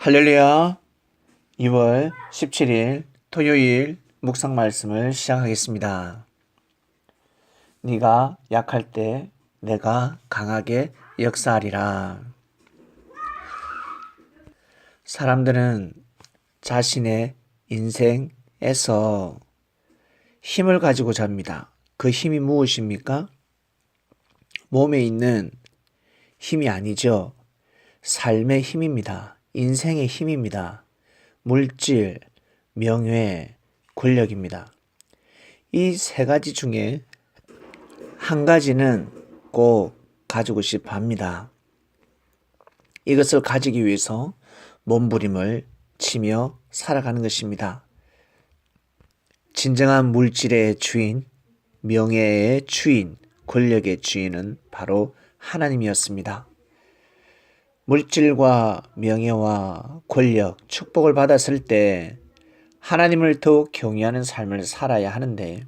할렐루야. 2월 17일 토요일 묵상 말씀을 시작하겠습니다. 네가 약할 때 내가 강하게 역사하리라. 사람들은 자신의 인생에서 힘을 가지고 잡니다. 그 힘이 무엇입니까? 몸에 있는 힘이 아니죠. 삶의 힘입니다. 인생의 힘입니다. 물질, 명예, 권력입니다. 이 세 가지 중에 한 가지는 꼭 가지고 싶어 합니다. 이것을 가지기 위해서 몸부림을 치며 살아가는 것입니다. 진정한 물질의 주인, 명예의 주인, 권력의 주인은 바로 하나님이었습니다. 물질과 명예와 권력, 축복을 받았을 때 하나님을 더욱 경외하는 삶을 살아야 하는데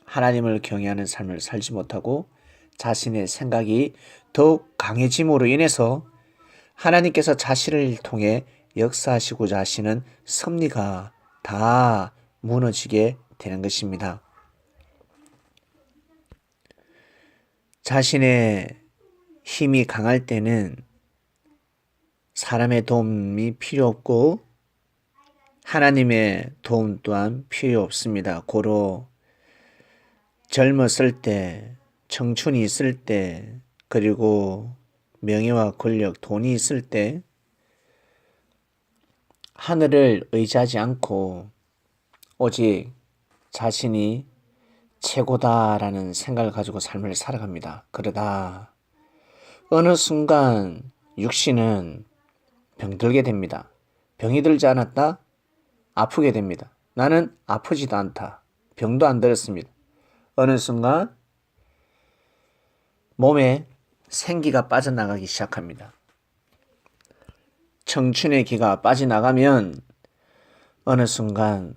하나님을 경외하는 삶을 살지 못하고 자신의 생각이 더욱 강해짐으로 인해서 하나님께서 자신을 통해 역사하시고자 하시는 섭리가 다 무너지게 되는 것입니다. 자신의 힘이 강할 때는 사람의 도움이 필요 없고 하나님의 도움 또한 필요 없습니다. 고로 젊었을 때, 청춘이 있을 때, 그리고 명예와 권력, 돈이 있을 때 하늘을 의지하지 않고 오직 자신이 최고다라는 생각을 가지고 삶을 살아갑니다. 그러다 어느 순간 육신은 병들게 됩니다. 병이 들지 않았다? 아프게 됩니다. 나는 아프지도 않다. 병도 안 들었습니다. 어느 순간 몸에 생기가 빠져나가기 시작합니다. 청춘의 기가 빠져나가면 어느 순간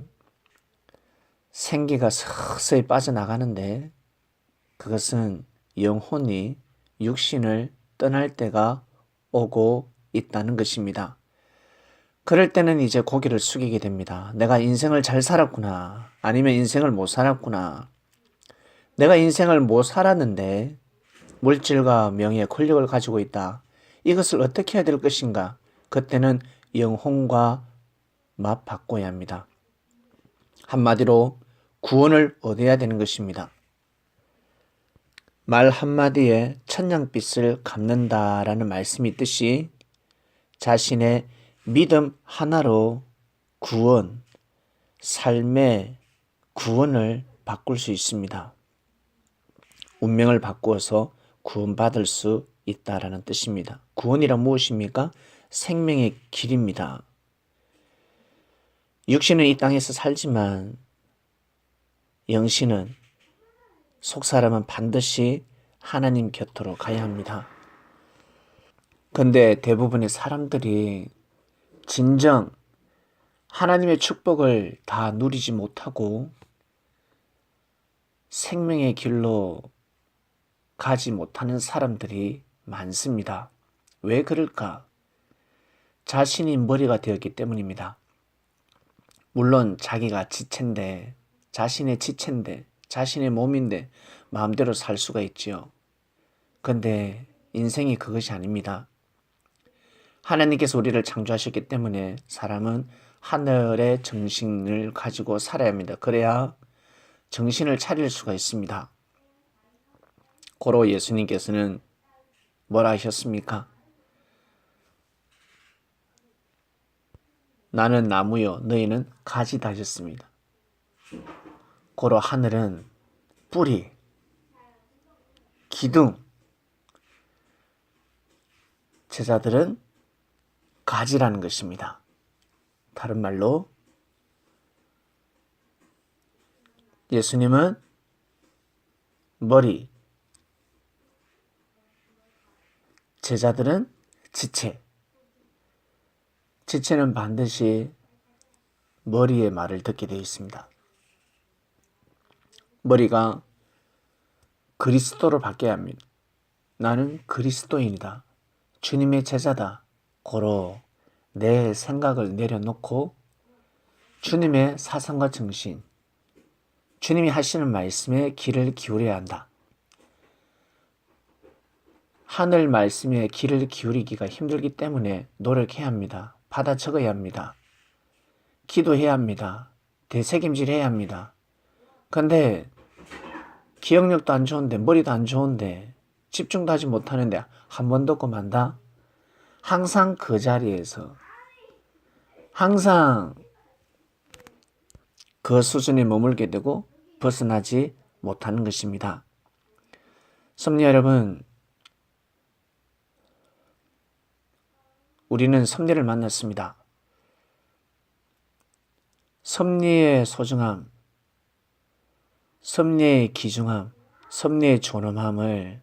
생기가 서서히 빠져나가는데 그것은 영혼이 육신을 떠날 때가 오고 있다는 것입니다. 그럴 때는 이제 고개를 숙이게 됩니다. 내가 인생을 잘 살았구나. 아니면 인생을 못 살았구나. 내가 인생을 못 살았는데 물질과 명예, 권력을 가지고 있다. 이것을 어떻게 해야 될 것인가? 그때는 영혼과 맞바꿔야 합니다. 한마디로 구원을 얻어야 되는 것입니다. 말 한마디에 천냥빚을 갚는다라는 말씀이 있듯이 자신의 믿음 하나로 구원, 삶의 구원을 바꿀 수 있습니다. 운명을 바꾸어서 구원받을 수 있다라는 뜻입니다. 구원이란 무엇입니까? 생명의 길입니다. 육신은 이 땅에서 살지만 영신은 속사람은 반드시 하나님 곁으로 가야 합니다. 근데 대부분의 사람들이 진정 하나님의 축복을 다 누리지 못하고 생명의 길로 가지 못하는 사람들이 많습니다. 왜 그럴까? 자신이 머리가 되었기 때문입니다. 물론 자기가 지체인데, 자신의 지체인데, 자신의 몸인데 마음대로 살 수가 있지요. 근데 인생이 그것이 아닙니다. 하나님께서 우리를 창조하셨기 때문에 사람은 하늘의 정신을 가지고 살아야 합니다. 그래야 정신을 차릴 수가 있습니다. 고로 예수님께서는 뭐라 하셨습니까? 나는 나무요 너희는 가지다 하셨습니다. 고로 하늘은 뿌리, 기둥, 제자들은 가지라는 것입니다. 다른 말로 예수님은 머리, 제자들은 지체. 지체는 반드시 머리의 말을 듣게 되어 있습니다. 머리가 그리스도로 바뀌어야 합니다. 나는 그리스도인이다. 주님의 제자다. 고로 내 생각을 내려놓고 주님의 사상과 정신, 주님이 하시는 말씀에 귀를 기울여야 한다. 하늘 말씀에 귀를 기울이기가 힘들기 때문에 노력해야 합니다. 받아 적어야 합니다. 기도해야 합니다. 되새김질해야 합니다. 근데 기억력도 안 좋은데, 머리도 안 좋은데, 집중도 하지 못하는데 한 번 듣고 만다? 항상 그 자리에서 항상 그 수준에 머물게 되고 벗어나지 못하는 것입니다. 섭리 여러분, 우리는 섭리를 만났습니다. 섭리의 소중함, 섭리의 귀중함, 섭리의 존엄함을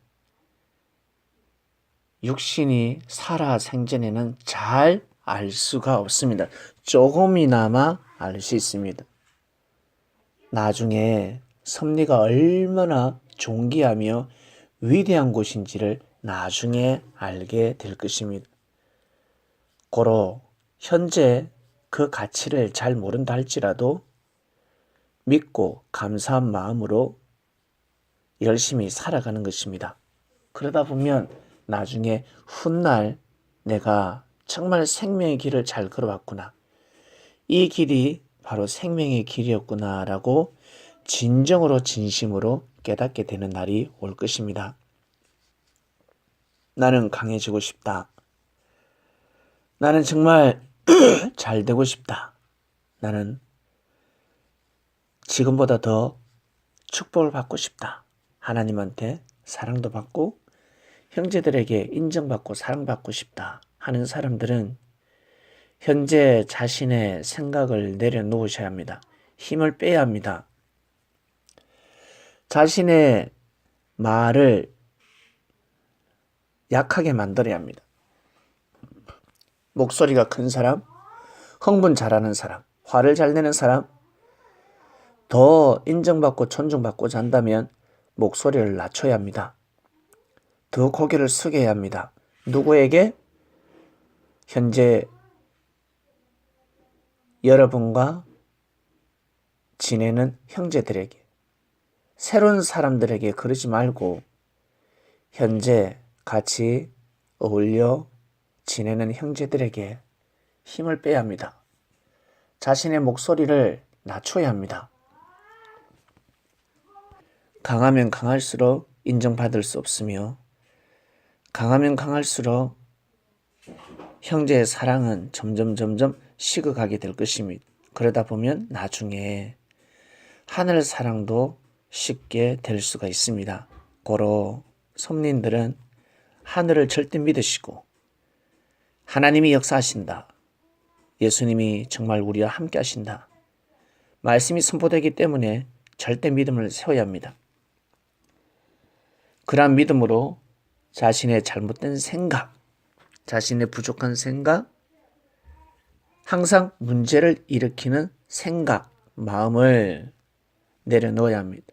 육신이 살아 생전에는 잘 알 수가 없습니다. 조금이나마 알 수 있습니다. 나중에 섭리가 얼마나 존귀하며 위대한 곳인지를 나중에 알게 될 것입니다. 고로 현재 그 가치를 잘 모른다 할지라도 믿고 감사한 마음으로 열심히 살아가는 것입니다. 그러다 보면 나중에 훗날 내가 정말 생명의 길을 잘 걸어왔구나. 이 길이 바로 생명의 길이었구나 라고 진정으로 진심으로 깨닫게 되는 날이 올 것입니다. 나는 강해지고 싶다. 나는 정말 잘 되고 싶다. 나는 지금보다 더 축복을 받고 싶다. 하나님한테 사랑도 받고 형제들에게 인정받고 사랑받고 싶다 하는 사람들은 현재 자신의 생각을 내려놓으셔야 합니다. 힘을 빼야 합니다. 자신의 말을 약하게 만들어야 합니다. 목소리가 큰 사람, 흥분 잘하는 사람, 화를 잘 내는 사람, 더 인정받고 존중받고자 한다면 목소리를 낮춰야 합니다. 더 고개를 숙여야 합니다. 누구에게? 현재 여러분과 지내는 형제들에게, 새로운 사람들에게 그러지 말고 현재 같이 어울려 지내는 형제들에게 힘을 빼야 합니다. 자신의 목소리를 낮춰야 합니다. 강하면 강할수록 인정받을 수 없으며 강하면 강할수록 형제의 사랑은 점점 식어가게 될 것입니다. 그러다 보면 나중에 하늘 사랑도 쉽게 될 수가 있습니다. 고로 섭리인들은 하늘을 절대 믿으시고 하나님이 역사하신다. 예수님이 정말 우리와 함께 하신다. 말씀이 선포되기 때문에 절대 믿음을 세워야 합니다. 그러한 믿음으로 자신의 잘못된 생각, 자신의 부족한 생각, 항상 문제를 일으키는 생각, 마음을 내려놓아야 합니다.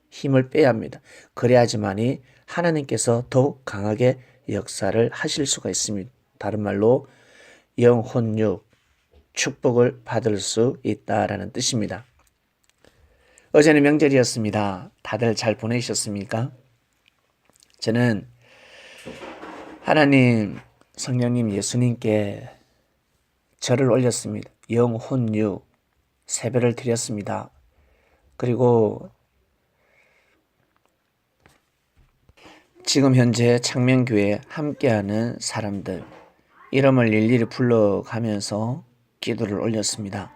힘을 빼야 합니다. 그래야지만이 하나님께서 더욱 강하게 역사를 하실 수가 있습니다. 다른 말로 영혼육, 축복을 받을 수 있다라는 뜻입니다. 어제는 명절이었습니다. 다들 잘 보내셨습니까? 저는 하나님, 성령님, 예수님께 절을 올렸습니다. 영혼육, 세배를 드렸습니다. 그리고 지금 현재 창명교회에 함께하는 사람들 이름을 일일이 불러가면서 기도를 올렸습니다.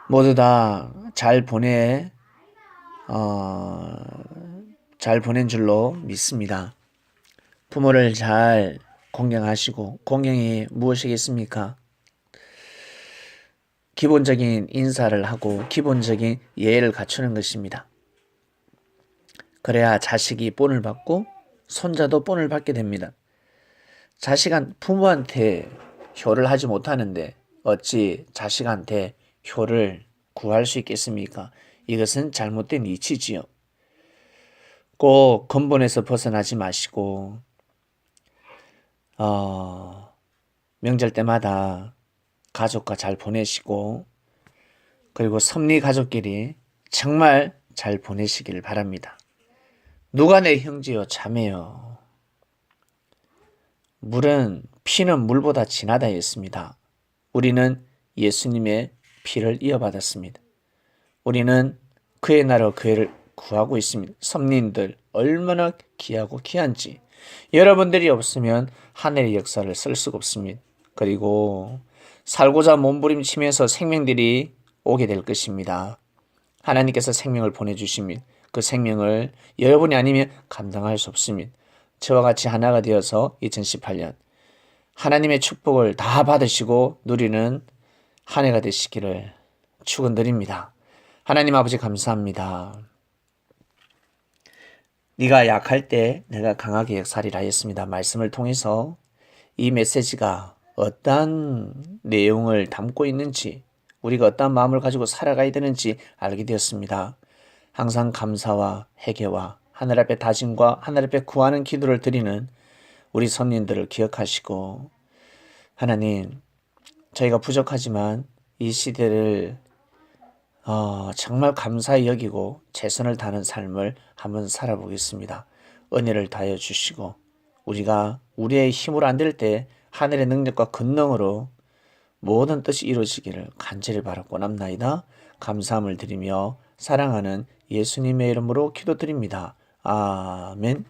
모두 다 잘 보낸 줄로 믿습니다. 부모를 잘 공경하시고, 공경이 무엇이겠습니까? 기본적인 인사를 하고 기본적인 예의를 갖추는 것입니다. 그래야 자식이 본을 받고 손자도 본을 받게 됩니다. 자식은 부모한테 효를 하지 못하는데 어찌 자식한테 효를 구할 수 있겠습니까? 이것은 잘못된 이치지요. 꼭 근본에서 벗어나지 마시고 명절 때마다 가족과 잘 보내시고 그리고 섭리 가족끼리 정말 잘 보내시길 바랍니다. 누가 내 형제요 자매요. 피는 물보다 진하다 했습니다. 우리는 예수님의 피를 이어받았습니다. 우리는 그의 나라 교회를 구하고 있습니다. 섭리인들 얼마나 귀하고 귀한지 여러분들이 없으면 하늘의 역사를 쓸 수가 없습니다. 그리고 살고자 몸부림치면서 생명들이 오게 될 것입니다. 하나님께서 생명을 보내주십니다. 그 생명을 여러분이 아니면 감당할 수 없습니다. 저와 같이 하나가 되어서 2018년 하나님의 축복을 다 받으시고 누리는 한 해가 되시기를 축원드립니다. 하나님 아버지 감사합니다. 네가 약할 때 내가 강하게 역사하리라 했습니다. 말씀을 통해서 이 메시지가 어떠한 내용을 담고 있는지 우리가 어떠한 마음을 가지고 살아가야 되는지 알게 되었습니다. 항상 감사와 회개와 하늘 앞에 다짐과 하늘 앞에 구하는 기도를 드리는 우리 선민들을 기억하시고 하나님 저희가 부족하지만 이 시대를 정말 감사히 여기고 최선을 다하는 삶을 한번 살아보겠습니다. 은혜를 다하여 주시고 우리가 우리의 힘으로 안 될 때 하늘의 능력과 권능으로 모든 뜻이 이루어지기를 간절히 바라고 남나이다. 감사함을 드리며 사랑하는 예수님의 이름으로 기도드립니다. 아멘.